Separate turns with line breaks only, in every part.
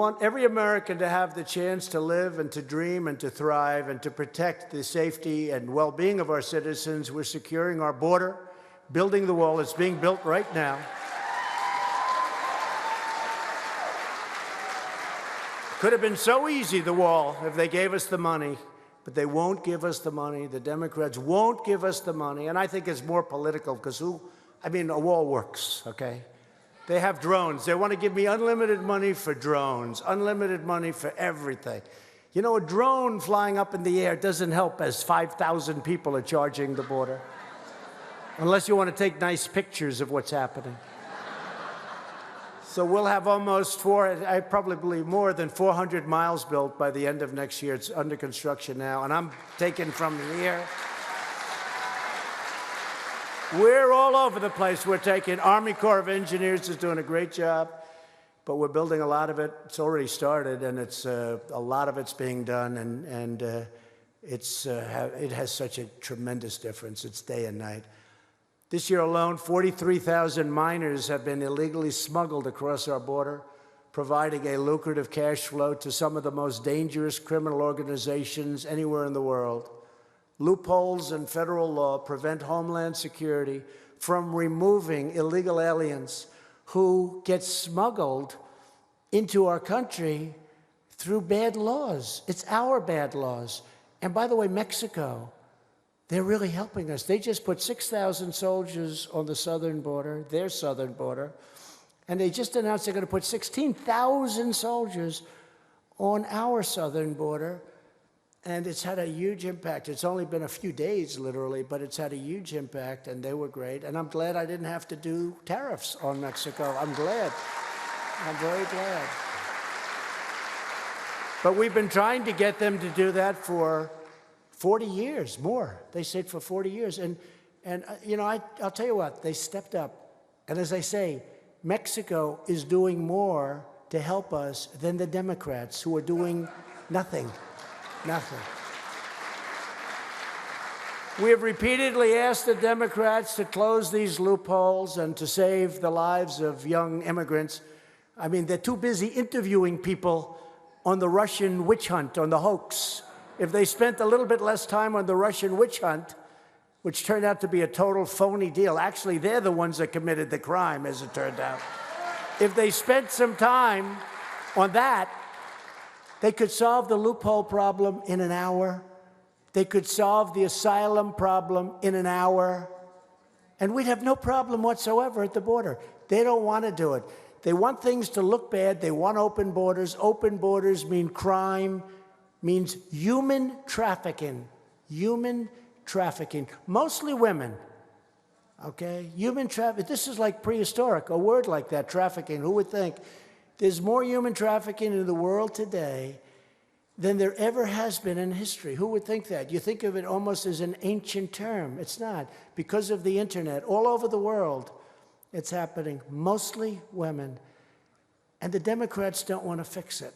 want every American to have the chance to live and to dream and to thrive and to protect the safety and well-being of our citizens. We're securing our border, building the wall. It's being built right now. Could have been so easy, the wall, if they gave us the money. But they won't give us the money. The Democrats won't give us the money. And I think it's more political because a wall works, okay? They have drones. They want to give me unlimited money for drones, unlimited money for everything. You know, a drone flying up in the air doesn't help as 5,000 people are charging the border. Unless you want to take nice pictures of what's happening. So we'll have I probably believe more than 400 miles built by the end of next year. It's under construction now, and I'm taking from here. We're all over the place. We're taking Army Corps of Engineers is doing a great job, but we're building a lot of it. It's already started, and it's a lot of it's being done, and it has such a tremendous difference. It's day and night. This year alone, 43,000 minors have been illegally smuggled across our border, providing a lucrative cash flow to some of the most dangerous criminal organizations anywhere in the world. Loopholes in federal law prevent Homeland Security from removing illegal aliens who get smuggled into our country through bad laws. It's our bad laws. And by the way, Mexico, they're really helping us. They just put 6,000 soldiers on the southern border, their southern border, and they just announced they're going to put 16,000 soldiers on our southern border, and it's had a huge impact. It's only been a few days, literally, but it's had a huge impact, and they were great. And I'm glad I didn't have to do tariffs on Mexico. I'm glad. I'm very glad. But we've been trying to get them to do that for 40 years, more. They said for 40 years. And you know, I'll tell you what, they stepped up. And as I say, Mexico is doing more to help us than the Democrats, who are doing nothing. Nothing. We have repeatedly asked the Democrats to close these loopholes and to save the lives of young immigrants. I mean, they're too busy interviewing people on the Russian witch hunt, on the hoax. If they spent a little bit less time on the Russian witch hunt, which turned out to be a total phony deal. Actually, they're the ones that committed the crime, as it turned out. If they spent some time on that, they could solve the loophole problem in an hour. They could solve the asylum problem in an hour. And we'd have no problem whatsoever at the border. They don't want to do it. They want things to look bad. They want open borders. Open borders mean crime, means human trafficking. Human trafficking. Mostly women. Okay? Human trafficking. This is like prehistoric, a word like that, trafficking. Who would think? There's more human trafficking in the world today than there ever has been in history. Who would think that? You think of it almost as an ancient term. It's not. Because of the internet, all over the world, it's happening. Mostly women. And the Democrats don't want to fix it.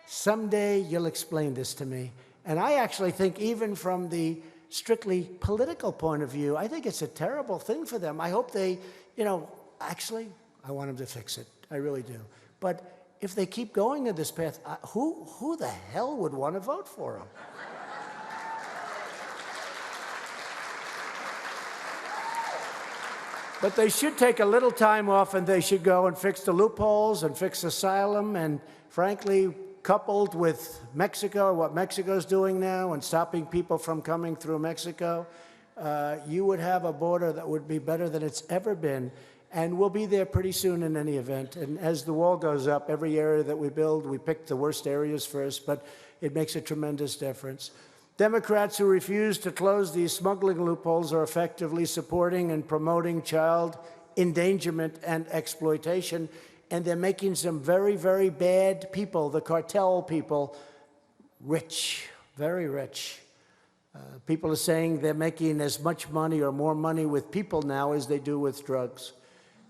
Someday you'll explain this to me. And I actually think, even from the strictly political point of view, I think it's a terrible thing for them. I hope they, actually, I want them to fix it. I really do. But if they keep going in this path, who the hell would want to vote for them? But they should take a little time off, and they should go and fix the loopholes and fix asylum. And frankly, coupled with Mexico, what Mexico's doing now, and stopping people from coming through Mexico, you would have a border that would be better than it's ever been. And we'll be there pretty soon in any event. And as the wall goes up, every area that we build, we pick the worst areas first, but it makes a tremendous difference. Democrats who refuse to close these smuggling loopholes are effectively supporting and promoting child endangerment and exploitation. And they're making some very, very bad people, the cartel people, rich, very rich. People are saying they're making as much money or more money with people now as they do with drugs.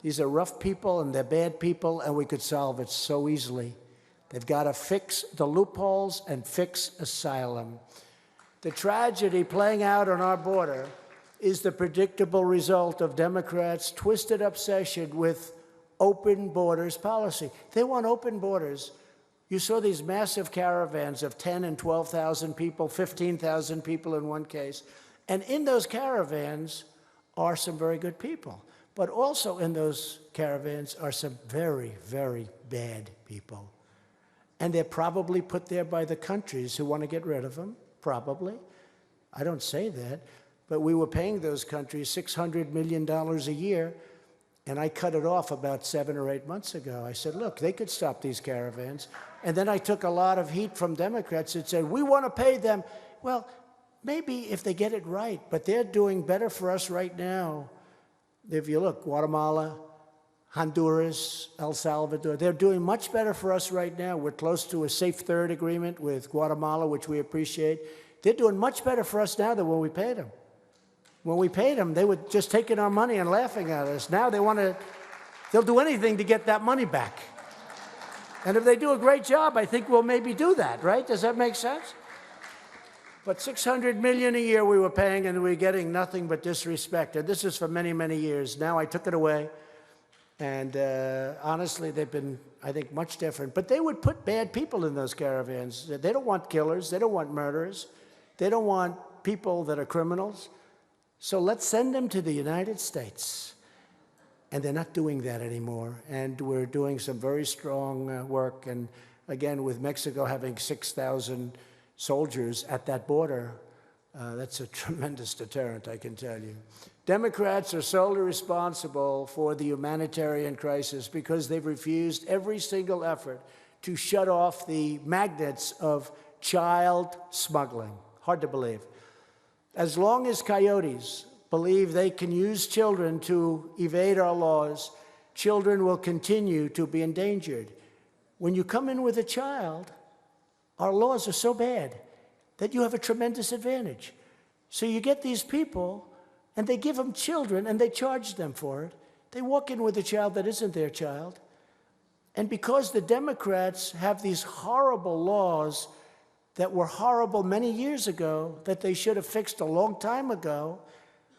These are rough people, and they're bad people, and we could solve it so easily. They've got to fix the loopholes and fix asylum. The tragedy playing out on our border is the predictable result of Democrats' twisted obsession with open borders policy. They want open borders You saw these massive caravans of 10 and 12,000 people, 15,000 people in one case. And in those caravans are some very good people. But also in those caravans are some very, very bad people. And they're probably put there by the countries who want to get rid of them, probably. I don't say that. But we were paying those countries $600 million a year, and I cut it off about 7 or 8 months ago. I said, look, they could stop these caravans. And then I took a lot of heat from Democrats that said, we want to pay them. Well, maybe if they get it right, but they're doing better for us right now. If you look, Guatemala, Honduras, El Salvador, they're doing much better for us right now. We're close to a safe third agreement with Guatemala, which we appreciate. They're doing much better for us now than when we paid them. When we paid them, they were just taking our money and laughing at us. Now they'll do anything to get that money back. And if they do a great job, I think we'll maybe do that, right? Does that make sense? But $600 million a year we were paying, and we were getting nothing but disrespect. And this is for many, many years. Now I took it away. And honestly, they've been, I think, much different. But they would put bad people in those caravans. They don't want killers. They don't want murderers. They don't want people that are criminals. So let's send them to the United States. And they're not doing that anymore. And we're doing some very strong work. And again, with Mexico having 6,000 soldiers at that border, that's a tremendous deterrent, I can tell you. Democrats are solely responsible for the humanitarian crisis because they've refused every single effort to shut off the magnets of child smuggling. Hard to believe. As long as coyotes believe they can use children to evade our laws, children will continue to be endangered. When you come in with a child, our laws are so bad that you have a tremendous advantage. So you get these people, and they give them children, and they charge them for it. They walk in with a child that isn't their child. And because the Democrats have these horrible laws that were horrible many years ago, that they should have fixed a long time ago,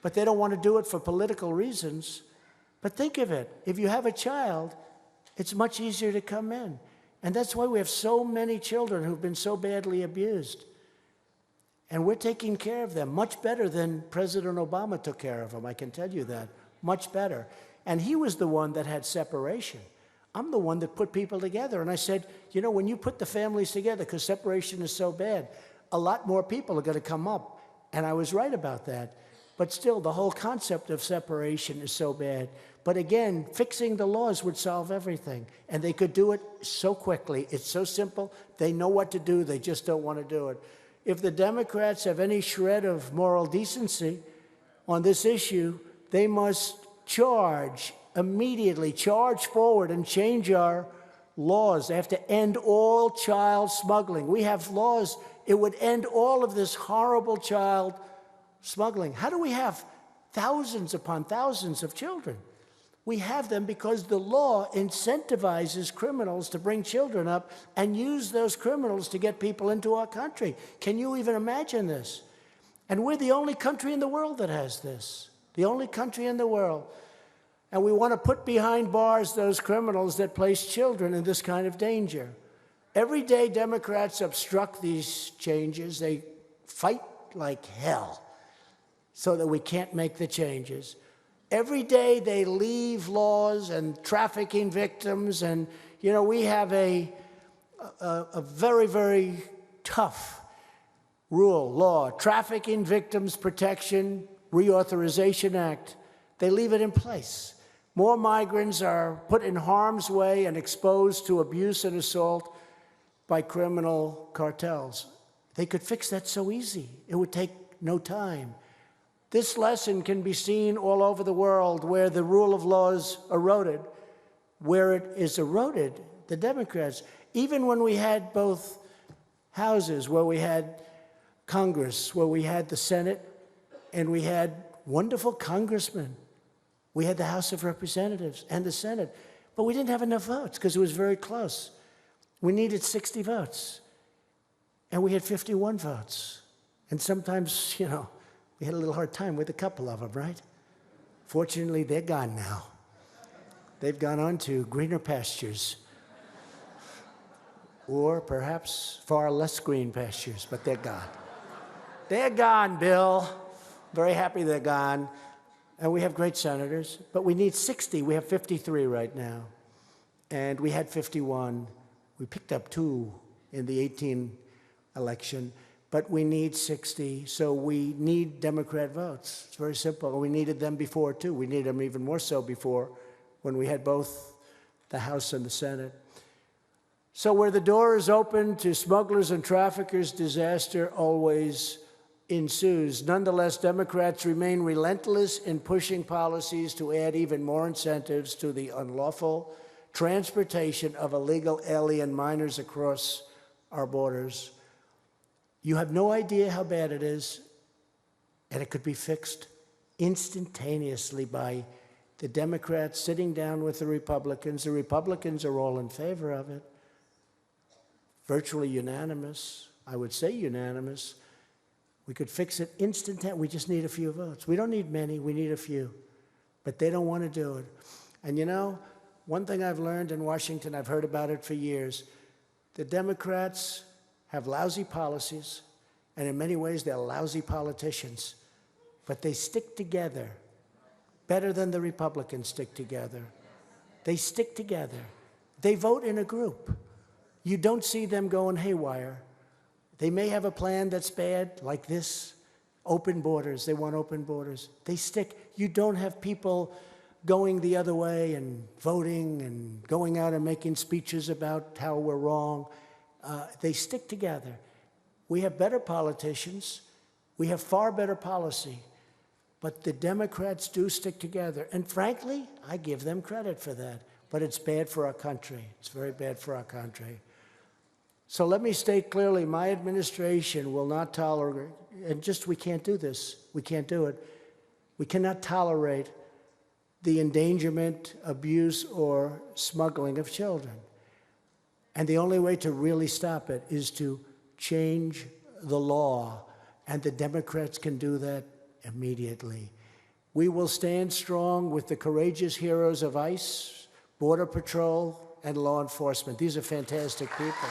but they don't want to do it for political reasons. But think of it. If you have a child, it's much easier to come in. And that's why we have so many children who've been so badly abused. And we're taking care of them much better than President Obama took care of them, I can tell you that, much better. And he was the one that had separation. I'm the one that put people together. And I said, you know, when you put the families together, because separation is so bad, a lot more people are going to come up. And I was right about that. But still, the whole concept of separation is so bad. But again, fixing the laws would solve everything. And they could do it so quickly. It's so simple. They know what to do. They just don't want to do it. If the Democrats have any shred of moral decency on this issue, they must immediately charge forward and change our laws. They have to end all child smuggling. We have laws. It would end all of this horrible child smuggling. How do we have thousands upon thousands of children? We have them because the law incentivizes criminals to bring children up and use those criminals to get people into our country. Can you even imagine this? And we're the only country in the world that has this. The only country in the world. And we want to put behind bars those criminals that place children in this kind of danger. Every day Democrats obstruct these changes. They fight like hell so that we can't make the changes. Every day they leave laws and trafficking victims. And, you know, we have a very, very tough law, Trafficking Victims Protection Reauthorization Act. They leave it in place. More migrants are put in harm's way and exposed to abuse and assault by criminal cartels. They could fix that so easy. It would take no time. This lesson can be seen all over the world where the rule of law is eroded. Where it is eroded, the Democrats, even when we had both houses, where we had Congress, where we had the Senate, and we had wonderful congressmen. We had the House of Representatives and the Senate, but we didn't have enough votes because it was very close. We needed 60 votes, and we had 51 votes. And sometimes, you know, we had a little hard time with a couple of them, right? Fortunately, they're gone now. They've gone on to greener pastures. or perhaps far less green pastures, but they're gone. They're gone, Bill. Very happy they're gone. And we have great senators, but we need 60. We have 53 right now. And we had 51. We picked up 2 in the 18 election, but we need 60. So we need Democrat votes. It's very simple. We needed them before, too. We needed them even more so before, when we had both the House and the Senate. So where the door is open to smugglers and traffickers, disaster always ensues. Nonetheless, Democrats remain relentless in pushing policies to add even more incentives to the unlawful transportation of illegal alien minors across our borders. You have no idea how bad it is, and it could be fixed instantaneously by the Democrats sitting down with the Republicans. The Republicans are all in favor of it, virtually unanimous. I would say unanimous. We could fix it instantaneously. We just need a few votes. We don't need many, we need a few. But they don't want to do it. And you know, one thing I've learned in Washington, I've heard about it for years, the Democrats have lousy policies, and in many ways they're lousy politicians, but they stick together better than the Republicans stick together. They stick together. They vote in a group. You don't see them going haywire. They may have a plan that's bad, like this, open borders. They want open borders. They stick. You don't have people going the other way and voting and going out and making speeches about how we're wrong. They stick together. We have better politicians. We have far better policy. But the Democrats do stick together. And frankly, I give them credit for that. But it's bad for our country. It's very bad for our country. So let me state clearly, my administration will not tolerate, and we can't do this. We can't do it. We cannot tolerate the endangerment, abuse, or smuggling of children. And the only way to really stop it is to change the law, and the Democrats can do that immediately. We will stand strong with the courageous heroes of ICE, Border Patrol, and law enforcement. These are fantastic people.